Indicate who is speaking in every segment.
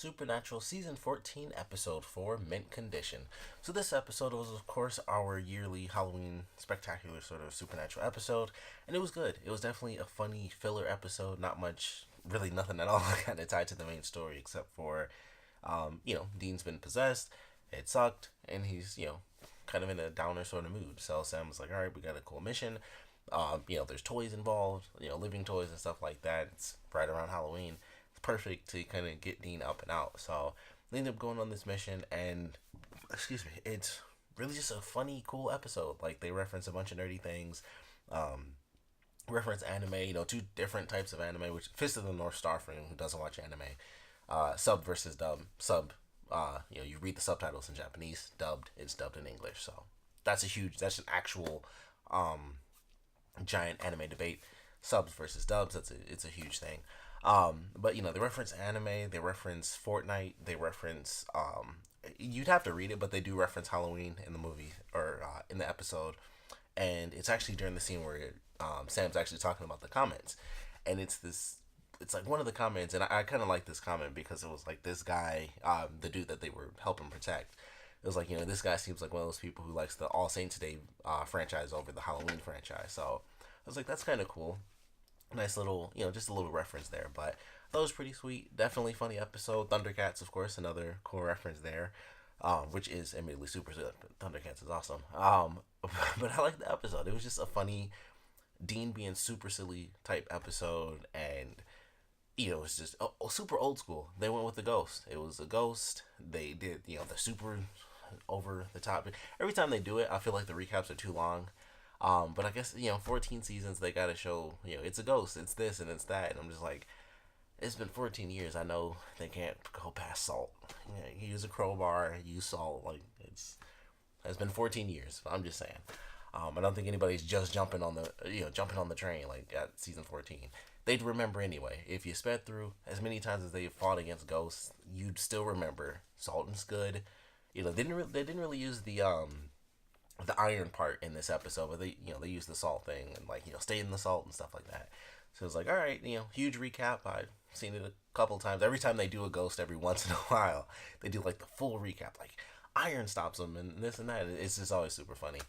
Speaker 1: Supernatural Season 14, Episode 4, Mint Condition. So, this episode was, of course, our yearly Halloween spectacular sort of supernatural episode, and it was good. It was definitely a funny filler episode, not much, really nothing at all kind of tied to the main story, except for, Dean's been possessed, it sucked, and he's, kind of in a downer sort of mood. So, Sam was like, alright, we got a cool mission. There's toys involved, living toys and stuff like that. It's right around Halloween. It's perfect to kind of get Dean up and out. So they end up going on this mission, and it's really just a funny, cool episode. Like they reference a bunch of nerdy things, reference anime. Two different types of anime. Which Fist of the North Star for anyone who doesn't watch anime. Sub versus dub. Sub. You read the subtitles in Japanese. Dubbed, it's dubbed in English. So that's an actual giant anime debate. Subs versus dubs. It's a huge thing. But they reference anime, they reference Fortnite, they reference you'd have to read it, but they do reference Halloween in the movie or in the episode, and it's actually during the scene where Sam's actually talking about the comments, and it's like one of the comments, and I kind of like this comment because it was like this guy, the dude that they were helping protect. It was like, this guy seems like one of those people who likes the All Saints Day franchise over the Halloween franchise. So I was like, that's kind of cool. Nice little, just a little reference there. But that was pretty sweet. Definitely funny episode. Thundercats, of course, another cool reference there, which is admittedly super silly. Thundercats is awesome. But I like the episode. It was just a funny Dean being super silly type episode, and it's just super old school. They went with the ghost. It was a ghost. They did, the super over the top. Every time they do it, I feel like the recaps are too long. But I guess 14 seasons they gotta show it's a ghost, it's this and it's that, and I'm just like, it's been 14 years. I know they can't go past salt. Use a crowbar, use salt. Like it's been 14 years. I'm just saying. I don't think anybody's just jumping on the train like at season 14. They'd remember anyway. If you sped through as many times as they fought against ghosts, you'd still remember. Salton's good. They didn't really use the iron part in this episode, but they use the salt thing and stay in the salt and stuff like that. So it's like, all right, huge recap. I've seen it a couple times. Every time they do a ghost, every once in a while, they do the full recap, like iron stops them and this and that. It's just always super funny.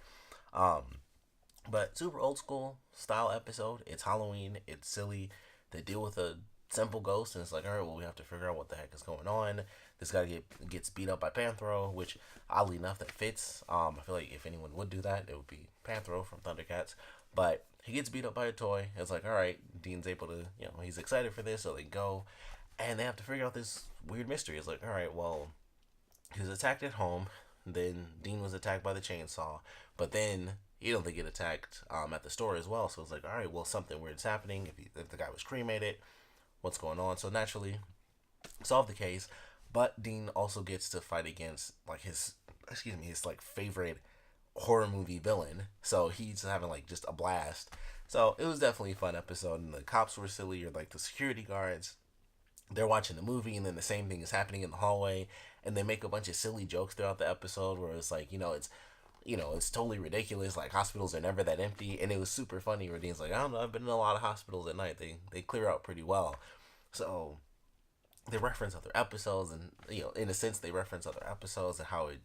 Speaker 1: But super old school style episode. It's Halloween. It's silly. They deal with a simple ghost, and it's like, all right, well, we have to figure out what the heck is going on. This guy gets beat up by Panthro, which oddly enough that fits. I feel like if anyone would do that, it would be Panthro from Thundercats. But he gets beat up by a toy. It's like, all right, Dean's able to, he's excited for this, so they go, and they have to figure out this weird mystery. It's like, all right, well, he was attacked at home. Then Dean was attacked by the chainsaw, but then they get attacked at the store as well. So it's like, all right, well, something weird's happening. If the guy was cremated, what's going on? So naturally, solve the case. But Dean also gets to fight against his favorite horror movie villain. So he's having just a blast. So it was definitely a fun episode. And the cops were silly, or the security guards. They're watching the movie, and then the same thing is happening in the hallway, and they make a bunch of silly jokes throughout the episode where it's it's totally ridiculous. Like, hospitals are never that empty, and it was super funny. Where Dean's like, I don't know, I've been in a lot of hospitals at night. They clear out pretty well. So they reference other episodes, and in a sense, they reference other episodes and how it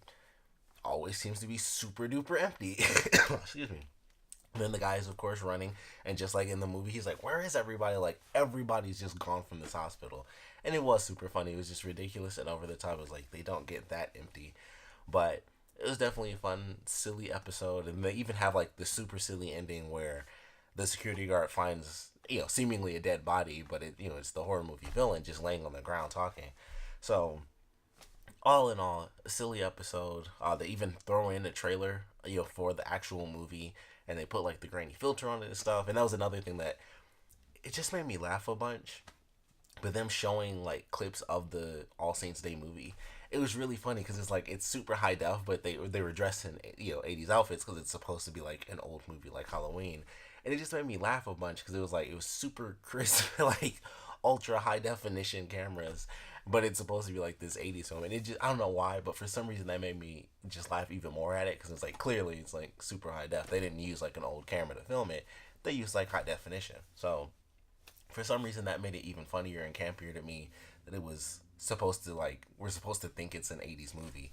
Speaker 1: always seems to be super duper empty. Excuse me. Then the guy is, of course, running, and just like in the movie, he's like, where is everybody? Like, everybody's just gone from this hospital. And it was super funny. It was just ridiculous and over the top. It was like, they don't get that empty. But it was definitely a fun, silly episode. And they even have, the super silly ending where the security guard finds, seemingly a dead body, but it's the horror movie villain just laying on the ground talking. So, all in all, a silly episode. They even throw in a trailer, for the actual movie, and they put the grainy filter on it and stuff. And that was another thing that it just made me laugh a bunch. But them showing clips of the All Saints Day movie, it was really funny because it's super high def, but they were dressed in 80s outfits because it's supposed to be an old movie like Halloween, and it just made me laugh a bunch because it was super crisp, ultra high definition cameras, but it's supposed to be this 80s film, and it just, I don't know why, but for some reason that made me just laugh even more at it because it's clearly it's super high def. They didn't use an old camera to film it. They used high definition. So for some reason that made it even funnier and campier to me, that it was supposed to like we're supposed to think it's an 80s movie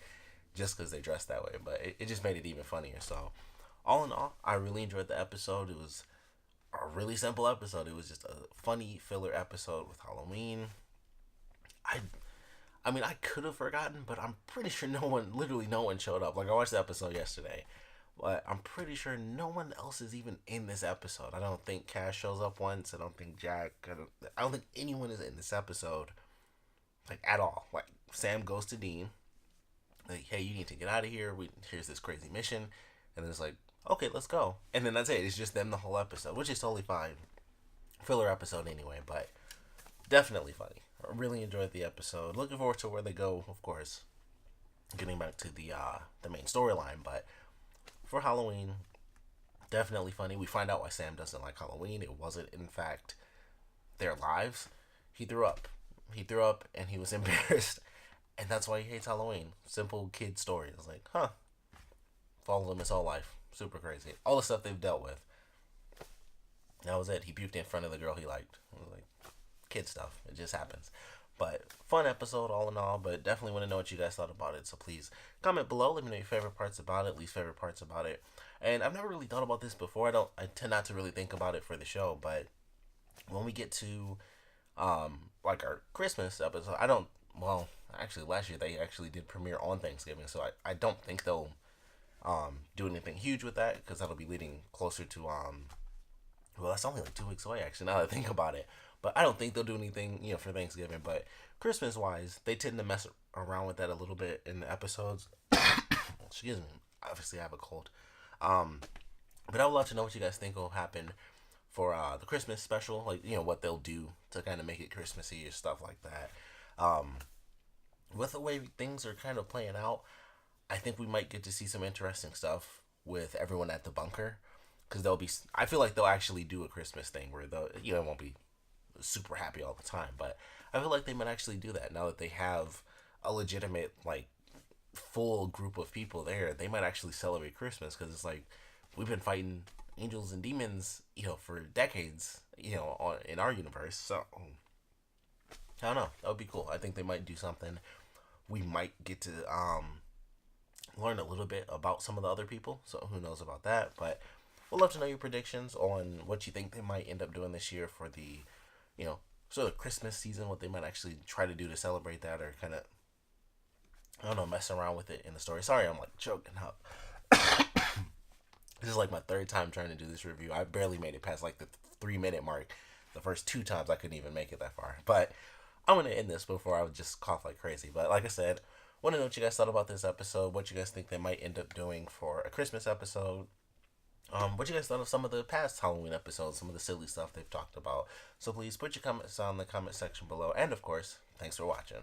Speaker 1: just because they dressed that way, but it just made it even funnier. So all in all, I really enjoyed the episode. It was a really simple episode. It was just a funny filler episode with Halloween. I I mean, I could have forgotten, but I'm pretty sure literally no one showed up. Like, I watched the episode yesterday, but I'm pretty sure no one else is even in this episode. I don't think Cash shows up once. I don't think Jack. I don't think anyone is in this episode, like, at all. Like, Sam goes to Dean, like, hey, you need to get out of here. Here's this crazy mission. And then it's like, okay, let's go. And then that's it. It's just them the whole episode, which is totally fine. Filler episode anyway, but definitely funny. I really enjoyed the episode. Looking forward to where they go, of course. Getting back to the main storyline, but for Halloween, definitely funny. We find out why Sam doesn't like Halloween. It wasn't, in fact, their lives. He threw up. He threw up and he was embarrassed, and that's why he hates Halloween. Simple kid story. It's like, huh. Followed him his whole life. Super crazy. All the stuff they've dealt with. That was it. He puked in front of the girl he liked. It was like, kid stuff. It just happens. But fun episode all in all, but definitely want to know what you guys thought about it. So please comment below. Let me know your favorite parts about it, least favorite parts about it. And I've never really thought about this before. I tend not to really think about it for the show, but when we get to like our Christmas episode, I don't well, actually last year they actually did premiere on Thanksgiving, so I don't think they'll do anything huge with that because that'll be leading closer to well, that's only like 2 weeks away, actually, now that I think about it. But I don't think they'll do anything, for Thanksgiving. But Christmas wise, they tend to mess around with that a little bit in the episodes. Excuse me. Obviously, I have a cold. But I would love to know what you guys think will happen for the Christmas special. Like, what they'll do to kind of make it Christmassy or stuff like that. With the way things are kind of playing out, I think we might get to see some interesting stuff with everyone at the bunker. Because I feel like they'll actually do a Christmas thing where it won't be super happy all the time, but I feel like they might actually do that now that they have a legitimate, like, full group of people there. They might actually celebrate Christmas because it's like we've been fighting angels and demons, for decades, in our universe. So I don't know. That would be cool. I think they might do something. We might get to learn a little bit about some of the other people. So who knows about that? But we'd love to know your predictions on what you think they might end up doing this year for the, sort of Christmas season, what they might actually try to do to celebrate that or kind of, I don't know, mess around with it in the story. Sorry, I'm like choking up. This is like my third time trying to do this review. I barely made it past like the 3-minute mark. The first 2 times I couldn't even make it that far. But I'm going to end this before I would just cough like crazy. But like I said, want to know what you guys thought about this episode, what you guys think they might end up doing for a Christmas episode. What you guys thought of some of the past Halloween episodes, some of the silly stuff they've talked about. So please put your comments on the comment section below. And of course, thanks for watching.